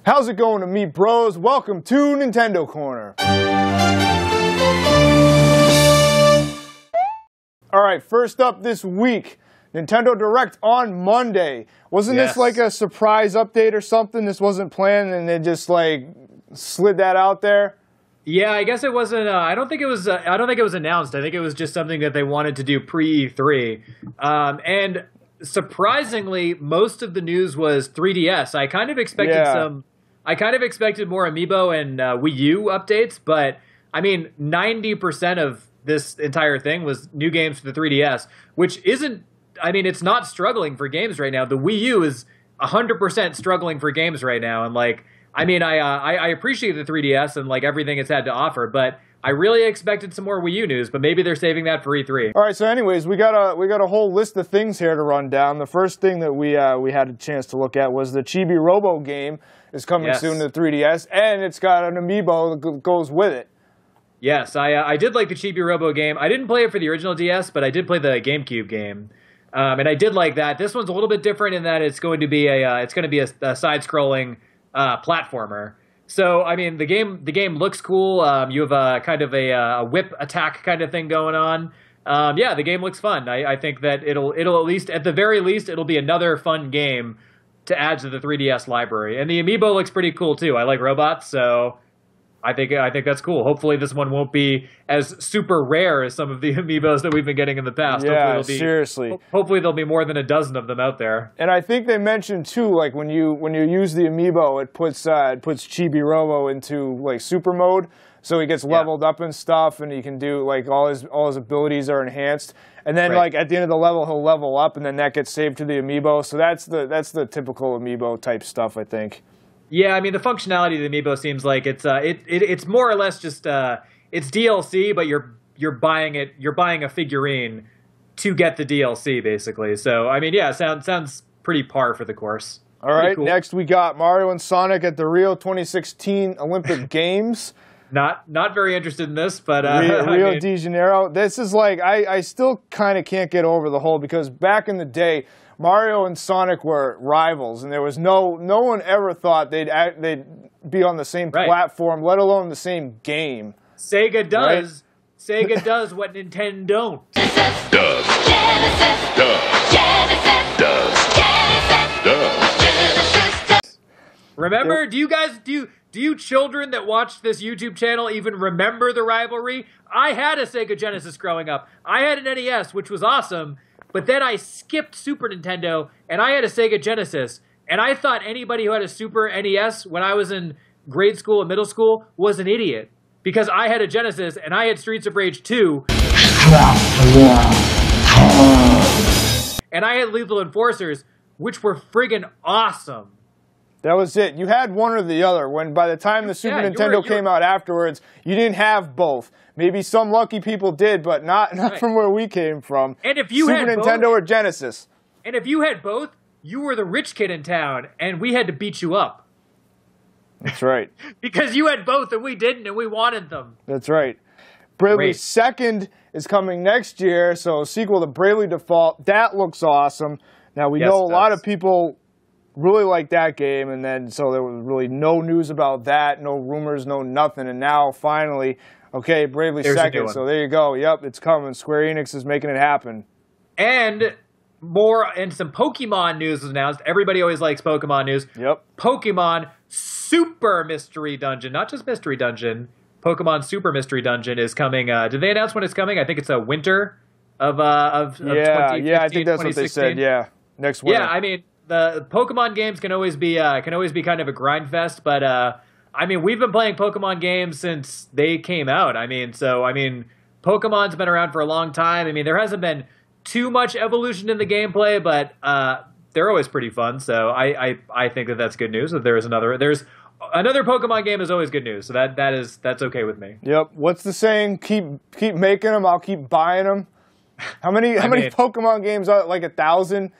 How's it going to me, bros? Welcome to Nintendo Corner. Alright, first up this week, Nintendo Direct on Monday. Wasn't this like a surprise update or something? This wasn't planned and they just like slid that out there? Yeah, I guess it wasn't. I don't think it was announced. I think it was just something that they wanted to do pre-E3. And surprisingly, most of the news was 3DS. I kind of expected more Amiibo and Wii U updates, but I mean, 90% of this entire thing was new games for the 3DS, which isn't. I mean, it's not struggling for games right now. The Wii U is 100% struggling for games right now, and like. I mean, I appreciate the 3DS and like everything it's had to offer, but I really expected some more Wii U news. But maybe they're saving that for E3. All right. So, anyways, we got a whole list of things here to run down. The first thing that we had a chance to look at was the Chibi Robo game is coming soon to the 3DS, and it's got an Amiibo that goes with it. Yes, I did like the Chibi Robo game. I didn't play it for the original DS, but I did play the GameCube game, and I did like that. This one's a little bit different in that it's going to be a side-scrolling platformer. So I mean, the game looks cool. You have a kind of a whip attack kind of thing going on. Yeah, the game looks fun. I think that it'll at the very least it'll be another fun game to add to the 3DS library. And the Amiibo looks pretty cool too. I like robots, so I think that's cool. Hopefully this one won't be as super rare as some of the Amiibos that we've been getting in the past. Yeah, seriously. Hopefully there'll be more than a dozen of them out there. And I think they mentioned too, like when you use the Amiibo, it puts Chibi Robo into like super mode, so he gets leveled up and stuff, and he can do like all his abilities are enhanced. And then like at the end of the level, he'll level up, and then that gets saved to the Amiibo. So that's the typical Amiibo type stuff, I think. Yeah, I mean the functionality of the Amiibo seems like it's more or less just it's DLC, but you're buying a figurine to get the DLC basically. So I mean, yeah, sounds pretty par for the course. All right, cool. Next we got Mario and Sonic at the Rio 2016 Olympic Games. Not very interested in this, but Rio de Janeiro. This is like I still kind of can't get over the whole, because back in the day, Mario and Sonic were rivals, and there was no one ever thought they'd be on the same platform, let alone the same game. Sega does. Right? Sega does what Nintendo don't. Does. Remember? Do you children that watch this YouTube channel even remember the rivalry? I had a Sega Genesis growing up. I had an NES, which was awesome. But then I skipped Super Nintendo, and I had a Sega Genesis. And I thought anybody who had a Super NES when I was in grade school and middle school was an idiot. Because I had a Genesis, and I had Streets of Rage 2. And I had Lethal Enforcers, which were friggin' awesome. That was it. You had one or the other. When by the time the Super Nintendo came out afterwards, you didn't have both. Maybe some lucky people did, but not from where we came from. And if you Super Nintendo or Genesis. And if you had both, you were the rich kid in town, and we had to beat you up. That's right. Because you had both, and we didn't, and we wanted them. That's right. Bravely Second is coming next year, so a sequel to Bravely Default. That looks awesome. Now, we know a lot of people really like that game, and then so there was really no news about that, no rumors, no nothing, and now finally, okay, Bravely Second, so there you go. Yep, it's coming. Square Enix is making it happen. And some Pokemon news was announced. Everybody always likes Pokemon news. Yep. Pokemon Super Mystery Dungeon, not just Mystery Dungeon. Pokemon Super Mystery Dungeon is coming. Did they announce when it's coming? I think it's a winter of 2015, I think that's what they said. Yeah, next winter. Yeah, I mean, the Pokemon games can always be kind of a grind fest, but I mean, we've been playing Pokemon games since they came out. I mean, Pokemon's been around for a long time. I mean, there hasn't been too much evolution in the gameplay, but they're always pretty fun. So I think that's good news. That there's another Pokemon game is always good news. So that's okay with me. Yep. What's the saying? Keep making them. I'll keep buying them. How many Pokemon games are like 1,000?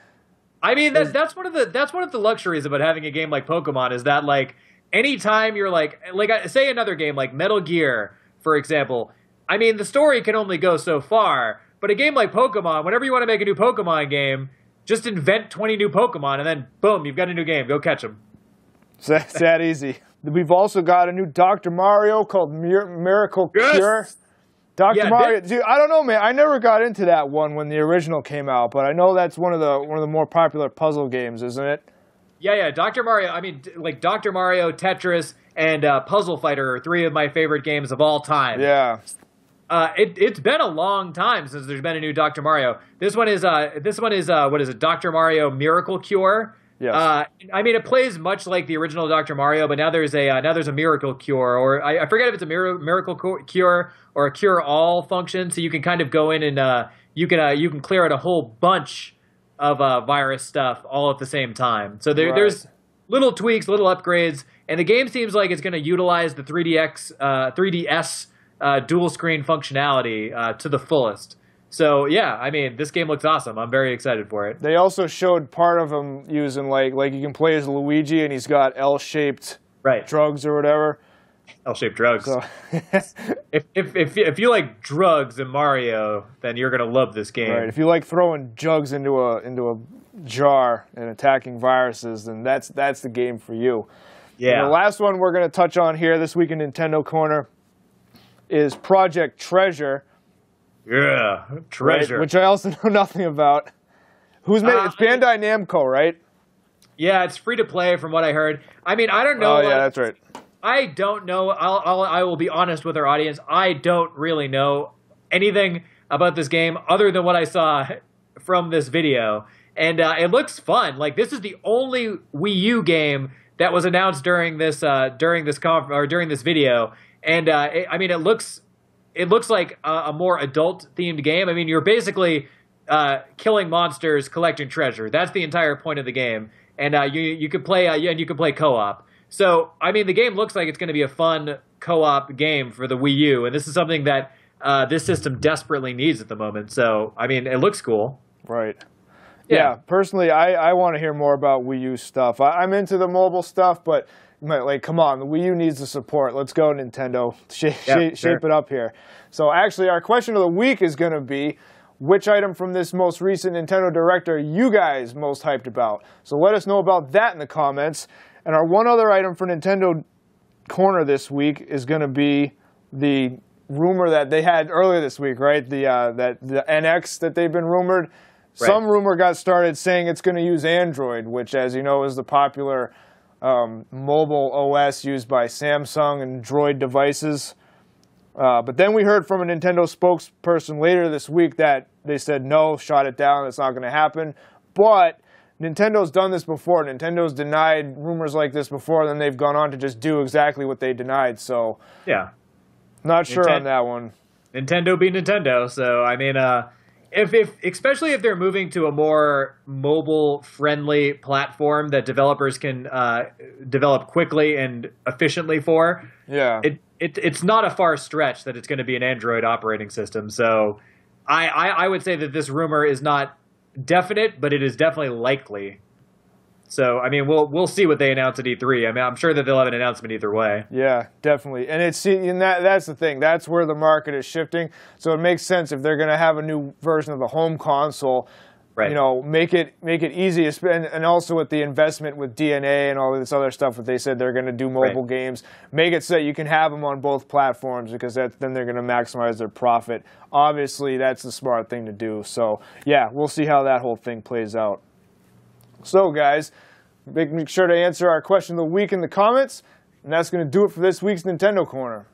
I mean, that's one of the luxuries about having a game like Pokemon is that like anytime you're like say another game like Metal Gear, for example. I mean, the story can only go so far, but a game like Pokemon, whenever you want to make a new Pokemon game, just invent 20 new Pokemon and then boom, you've got a new game. Go catch them. It's that easy. We've also got a new Dr. Mario called Miracle Cure. Dr. Mario, dude, I don't know, man. I never got into that one when the original came out, but I know that's one of the more popular puzzle games, isn't it? Yeah. Dr. Mario. I mean, like Dr. Mario, Tetris, and Puzzle Fighter are three of my favorite games of all time. Yeah. It's been a long time since there's been a new Dr. Mario. This one is what is it? Dr. Mario Miracle Cure. Yes. I mean, it plays much like the original Dr. Mario, but now there's a Miracle Cure, or I forget if it's a Miracle Cure or a Cure All function. So you can kind of go in and you can clear out a whole bunch of virus stuff all at the same time. So there's little tweaks, little upgrades, and the game seems like it's going to utilize the 3DS dual screen functionality to the fullest. So yeah, I mean, this game looks awesome. I'm very excited for it. They also showed part of him using like you can play as Luigi and he's got L-shaped drugs or whatever. L-shaped drugs. So if you like drugs in Mario, then you're gonna love this game. Right. If you like throwing jugs into a jar and attacking viruses, then that's the game for you. Yeah. And the last one we're gonna touch on here this week in Nintendo Corner is Project Treasure. Yeah, Treasure. Right, which I also know nothing about. Who's made it? It's Bandai Namco, right? Yeah, it's free to play from what I heard. I mean, I don't know. Oh, yeah, that's right. I don't know. I will be honest with our audience. I don't really know anything about this game other than what I saw from this video. And it looks fun. Like, this is the only Wii U game that was announced during this video. And I mean, it looks like a more adult-themed game. I mean, you're basically killing monsters, collecting treasure. That's the entire point of the game. And you could play co-op. So, I mean, the game looks like it's going to be a fun co-op game for the Wii U, and this is something that this system desperately needs at the moment. So, I mean, it looks cool. Right. Yeah, personally, I want to hear more about Wii U stuff. I'm into the mobile stuff, but like, come on, the Wii U needs the support. Let's go, Nintendo. Shape it up here. So actually, our question of the week is going to be, which item from this most recent Nintendo Direct are you guys most hyped about? So let us know about that in the comments. And our one other item for Nintendo Corner this week is going to be the rumor that they had earlier this week, right? The NX that they've been rumored. Right. Some rumor got started saying it's going to use Android, which, as you know, is the popular mobile OS used by Samsung and Droid devices. But then we heard from a Nintendo spokesperson later this week that they said, no, shot it down, it's not going to happen. But Nintendo's done this before. Nintendo's denied rumors like this before, and then they've gone on to just do exactly what they denied. So, yeah, not sure on that one. Nintendo be Nintendo. So, I mean, especially if they're moving to a more mobile-friendly platform that developers can develop quickly and efficiently for, it's not a far stretch that it's going to be an Android operating system. So, I would say that this rumor is not definite, but it is definitely likely. So, I mean, we'll see what they announce at E3. I mean, I'm sure that they'll have an announcement either way. Yeah, definitely. And that's the thing. That's where the market is shifting. So it makes sense if they're going to have a new version of the home console. Right. You know, make it easy, and also with the investment with DNA and all this other stuff that they said they're going to do mobile games, make it so you can have them on both platforms, because then they're going to maximize their profit. Obviously, that's the smart thing to do. So, yeah, we'll see how that whole thing plays out. So, guys, make sure to answer our question of the week in the comments, and that's going to do it for this week's Nintendo Corner.